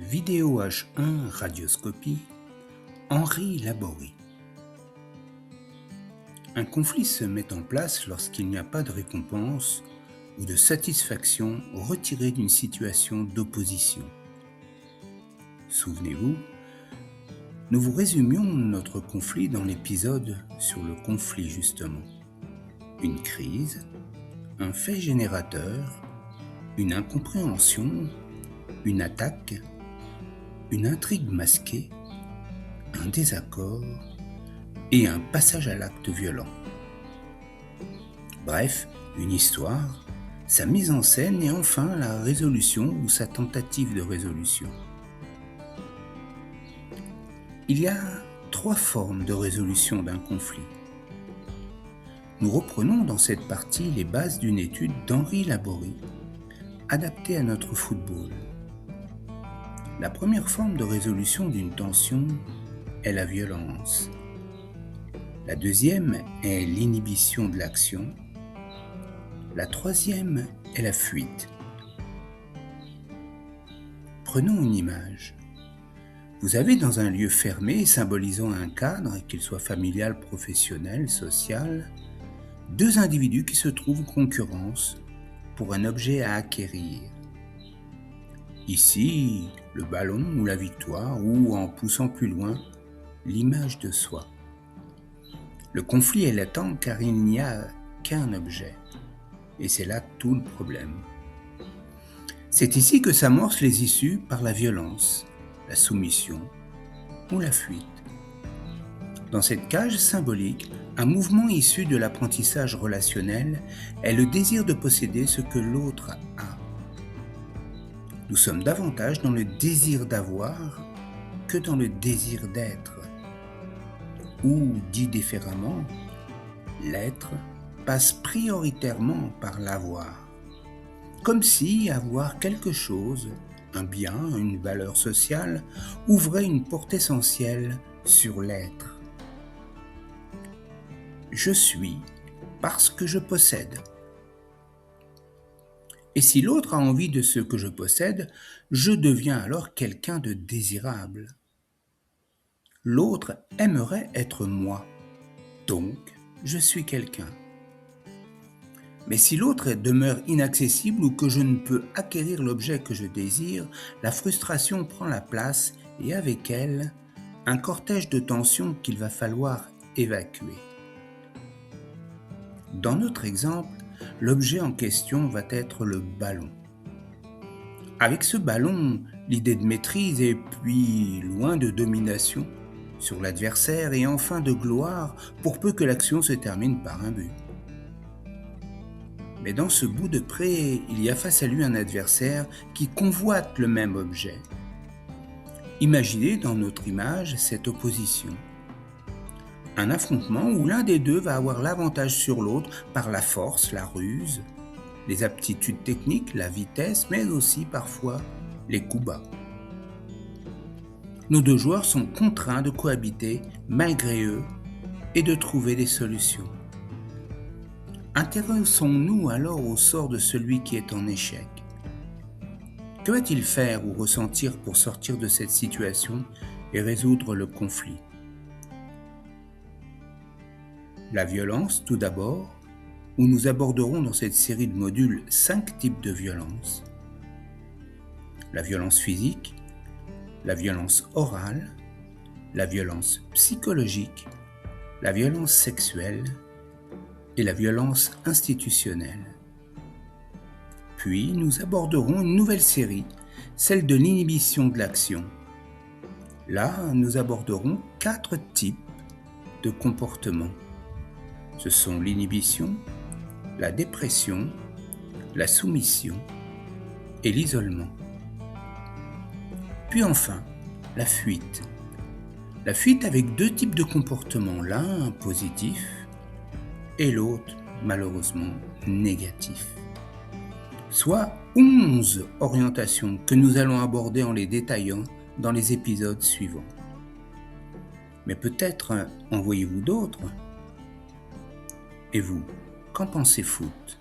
Vidéo H1 Radioscopie, Henri Laborie. Un conflit se met en place lorsqu'il n'y a pas de récompense ou de satisfaction retirée d'une situation d'opposition. Souvenez-vous, nous vous résumions notre conflit dans l'épisode sur le conflit justement. Une crise, un fait générateur, une incompréhension, une attaque, une intrigue masquée, un désaccord et un passage à l'acte violent. Bref, une histoire, sa mise en scène et enfin la résolution ou sa tentative de résolution. Il y a 3 formes de résolution d'un conflit. Nous reprenons dans cette partie les bases d'une étude d'Henri Laborie, adaptée à notre football. La première forme de résolution d'une tension est la violence. La deuxième est l'inhibition de l'action. La troisième est la fuite. Prenons une image. Vous avez dans un lieu fermé, symbolisant un cadre, qu'il soit familial, professionnel, social, 2 individus qui se trouvent en concurrence pour un objet à acquérir. Ici, le ballon ou la victoire, ou en poussant plus loin, l'image de soi. Le conflit est latent car il n'y a qu'un objet, et c'est là tout le problème. C'est ici que s'amorcent les issues par la violence, la soumission ou la fuite. Dans cette cage symbolique, un mouvement issu de l'apprentissage relationnel est le désir de posséder ce que l'autre a. Nous sommes davantage dans le désir d'avoir que dans le désir d'être. Ou, dit différemment, l'être passe prioritairement par l'avoir. Comme si avoir quelque chose, un bien, une valeur sociale, ouvrait une porte essentielle sur l'être. Je suis parce que je possède. Et si l'autre a envie de ce que je possède, je deviens alors quelqu'un de désirable. L'autre aimerait être moi, donc je suis quelqu'un. Mais si l'autre demeure inaccessible ou que je ne peux acquérir l'objet que je désire, la frustration prend la place et avec elle, un cortège de tensions qu'il va falloir évacuer. Dans notre exemple, l'objet en question va être le ballon. Avec ce ballon, l'idée de maîtrise et puis loin de domination sur l'adversaire et enfin de gloire pour peu que l'action se termine par un but. Mais dans ce bout de pré, il y a face à lui un adversaire qui convoite le même objet. Imaginez dans notre image cette opposition. Un affrontement où l'un des deux va avoir l'avantage sur l'autre par la force, la ruse, les aptitudes techniques, la vitesse, mais aussi parfois les coups bas. Nos 2 joueurs sont contraints de cohabiter malgré eux et de trouver des solutions. Intéressons-nous alors au sort de celui qui est en échec. Que va-t-il faire ou ressentir pour sortir de cette situation et résoudre le conflit ? La violence, tout d'abord, où nous aborderons dans cette série de modules 5 types de violence. La violence physique, la violence orale, la violence psychologique, la violence sexuelle et la violence institutionnelle. Puis nous aborderons une nouvelle série, celle de l'inhibition de l'action. Là, nous aborderons 4 types de comportements. Ce sont l'inhibition, la dépression, la soumission et l'isolement. Puis enfin, la fuite. La fuite avec 2 types de comportements, l'un positif et l'autre, malheureusement, négatif. Soit 11 orientations que nous allons aborder en les détaillant dans les épisodes suivants. Mais peut-être en voyez-vous d'autres ? Et vous, qu'en pensez foot ?